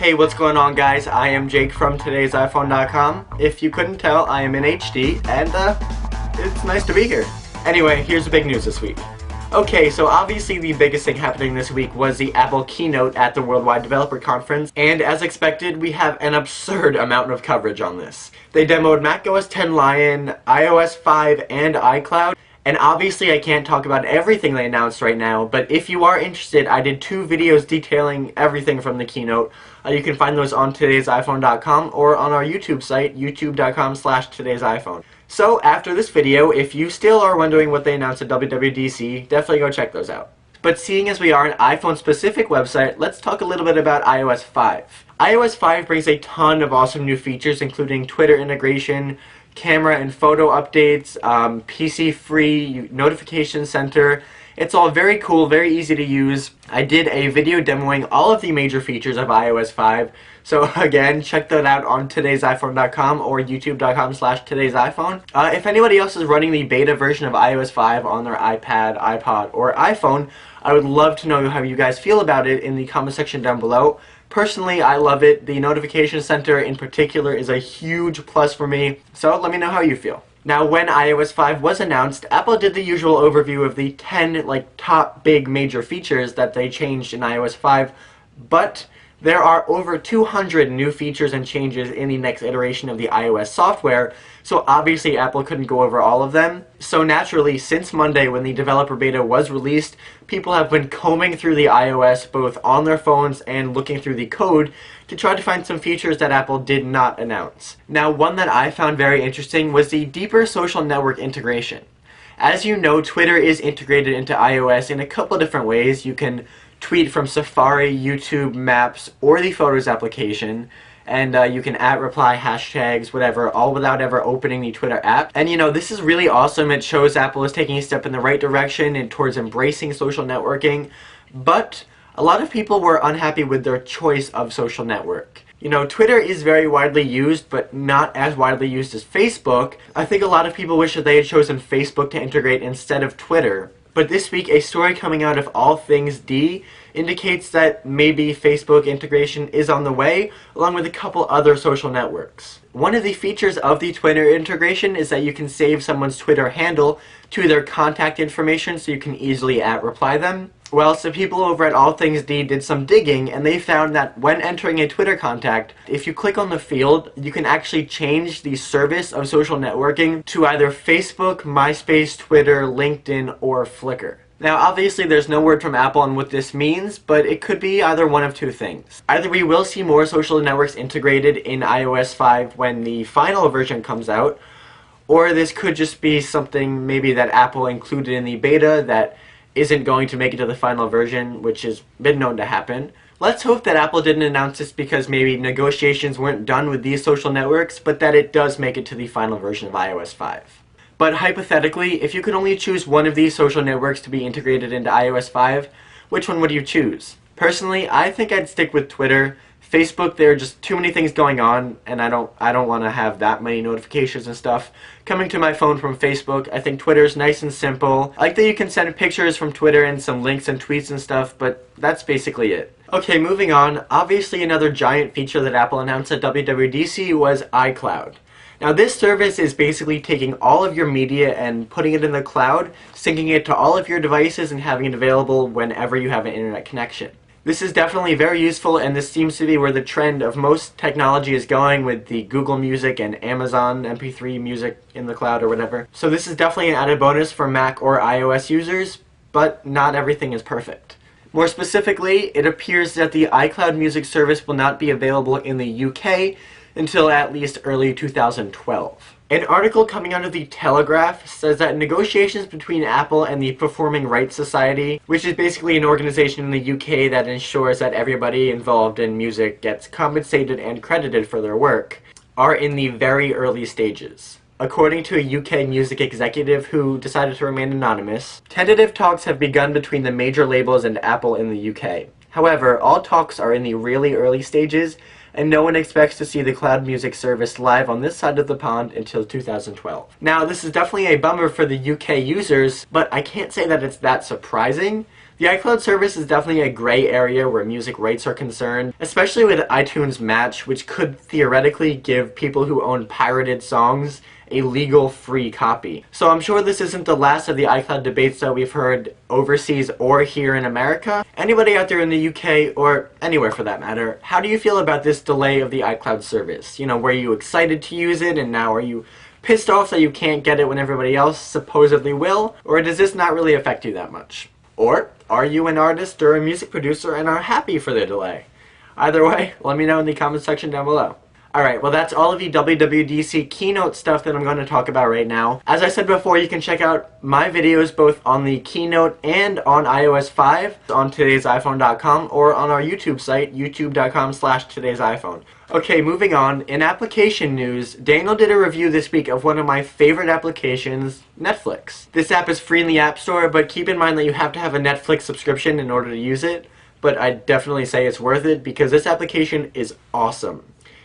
Hey, what's going on, guys? I am Jake from today'siphone.com. If you couldn't tell, I am in HD, and it's nice to be here. Anyway, here's the big news this week. Okay, so obviously the biggest thing happening this week was the Apple keynote at the Worldwide Developer Conference, and as expected, we have an absurd amount of coverage on this. They demoed macOS 10 Lion, iOS 5, and iCloud. And obviously I can't talk about everything they announced right now, but if you are interested, I did 2 videos detailing everything from the keynote. You can find those on today'siphone.com or on our YouTube site, youtube.com/today'siphone. So after this video, if you still are wondering what they announced at WWDC, definitely go check those out. But seeing as we are an iPhone-specific website, let's talk a little bit about iOS 5. iOS 5 brings a ton of awesome new features, including Twitter integration, camera and photo updates, PC-free notification center. It's all very cool, very easy to use. I did a video demoing all of the major features of iOS 5. So again, check that out on today'siphone.com or youtube.com/today'siphone. If anybody else is running the beta version of iOS 5 on their iPad, iPod, or iPhone, I would love to know how you guys feel about it in the comment section down below. Personally, I love it. The notification center in particular is a huge plus for me, so let me know how you feel. Now, when iOS 5 was announced, Apple did the usual overview of the 10 top big major features that they changed in iOS 5, but there are over 200 new features and changes in the next iteration of the iOS software, so obviously Apple couldn't go over all of them. So naturally, since Monday when the developer beta was released, people have been combing through the iOS both on their phones and looking through the code to try to find some features that Apple did not announce. Now, one that I found very interesting was the deeper social network integration. As you know, Twitter is integrated into iOS in a couple of different ways. You can tweet from Safari, YouTube, Maps, or the Photos application, and you can reply hashtags, whatever, all without ever opening the Twitter app. And you know, this is really awesome. It shows Apple is taking a step in the right direction and towards embracing social networking, but a lot of people were unhappy with their choice of social network. You know, Twitter is very widely used, but not as widely used as Facebook. I think a lot of people wish that they had chosen Facebook to integrate instead of Twitter. But this week, a story coming out of All Things D indicates that maybe Facebook integration is on the way, along with a couple other social networks. One of the features of the Twitter integration is that you can save someone's Twitter handle to their contact information so you can easily reply them. Well, some people over at All Things D did some digging, and they found that when entering a Twitter contact, if you click on the field, you can actually change the service of social networking to either Facebook, MySpace, Twitter, LinkedIn, or Flickr. Now, obviously, there's no word from Apple on what this means, but it could be either one of 2 things. Either we will see more social networks integrated in iOS 5 when the final version comes out, or this could just be something maybe that Apple included in the beta that isn't going to make it to the final version, which has been known to happen. Let's hope that Apple didn't announce this because maybe negotiations weren't done with these social networks, but that it does make it to the final version of iOS 5. But hypothetically, if you could only choose one of these social networks to be integrated into iOS 5, which one would you choose? Personally, I think I'd stick with Twitter. Facebook, there are just too many things going on, and I don't want to have that many notifications and stuff coming to my phone from Facebook. I think Twitter's nice and simple. I like that you can send pictures from Twitter and some links and tweets and stuff, but that's basically it. Okay, moving on. Obviously, another giant feature that Apple announced at WWDC was iCloud. Now, this service is basically taking all of your media and putting it in the cloud, syncing it to all of your devices and having it available whenever you have an internet connection. This is definitely very useful, and this seems to be where the trend of most technology is going with the Google Music and Amazon MP3 music in the cloud or whatever. So this is definitely an added bonus for Mac or iOS users, but not everything is perfect. More specifically, it appears that the iCloud music service will not be available in the UK until at least early 2012. An article coming out of The Telegraph says that negotiations between Apple and the Performing Rights Society, which is basically an organization in the UK that ensures that everybody involved in music gets compensated and credited for their work, are in the very early stages. According to a UK music executive who decided to remain anonymous, tentative talks have begun between the major labels and Apple in the UK. However, all talks are in the really early stages, and no one expects to see the cloud music service live on this side of the pond until 2012. Now, this is definitely a bummer for the UK users, but I can't say that it's that surprising. The iCloud service is definitely a gray area where music rights are concerned, especially with iTunes Match, which could theoretically give people who own pirated songs a legal free copy. So I'm sure this isn't the last of the iCloud debates that we've heard overseas or here in America. Anybody out there in the UK, or anywhere for that matter, how do you feel about this delay of the iCloud service? You know, were you excited to use it, and now are you pissed off that you can't get it when everybody else supposedly will? Or does this not really affect you that much? Or are you an artist or a music producer and are happy for the delay? Either way, let me know in the comment section down below. Alright, well that's all of the WWDC keynote stuff that I'm going to talk about right now. As I said before, you can check out my videos both on the keynote and on iOS 5 on today'siphone.com or on our YouTube site, youtube.com/today'siphone. Okay, moving on. In application news, Daniel did a review this week of one of my favorite applications, Netflix. This app is free in the App Store, but keep in mind that you have to have a Netflix subscription in order to use it. But I'd definitely say it's worth it because this application is awesome.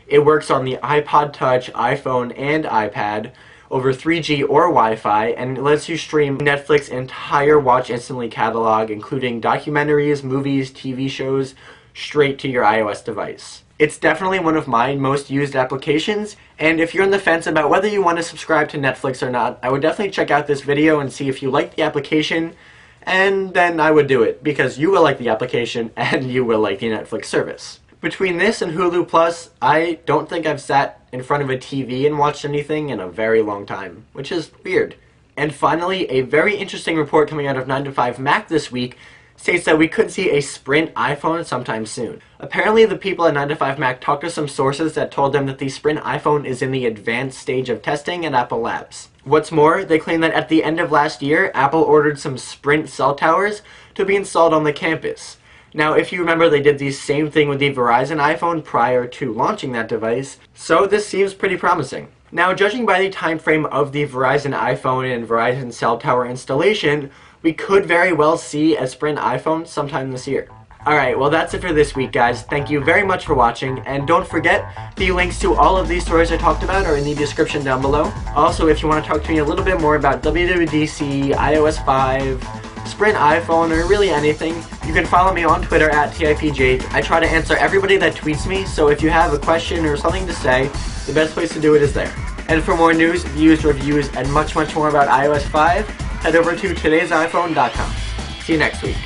It works on the iPod Touch, iPhone, and iPad over 3G or Wi-Fi, and it lets you stream Netflix's entire Watch Instantly catalog, including documentaries, movies, TV shows, straight to your iOS device. It's definitely one of my most used applications, and if you're on the fence about whether you want to subscribe to Netflix or not, I would definitely check out this video and see if you like the application, and then I would do it, because you will like the application and you will like the Netflix service. Between this and Hulu Plus, I don't think I've sat in front of a TV and watched anything in a very long time, which is weird. And finally, a very interesting report coming out of 9to5Mac this week states that we could see a Sprint iPhone sometime soon. Apparently, the people at 9to5Mac talked to some sources that told them that the Sprint iPhone is in the advanced stage of testing at Apple Labs. What's more, they claim that at the end of last year, Apple ordered some Sprint cell towers to be installed on the campus. Now, if you remember, they did the same thing with the Verizon iPhone prior to launching that device, so this seems pretty promising. Now, judging by the time frame of the Verizon iPhone and Verizon cell tower installation, we could very well see a Sprint iPhone sometime this year. Alright, well that's it for this week, guys. Thank you very much for watching, and don't forget, the links to all of these stories I talked about are in the description down below. Also, if you want to talk to me a little bit more about WWDC, iOS 5, Sprint iPhone, or really anything, you can follow me on Twitter at TIPJake. I try to answer everybody that tweets me, so if you have a question or something to say, the best place to do it is there. And for more news, views, reviews, and much more about iOS 5, head over to today'siphone.com. See you next week.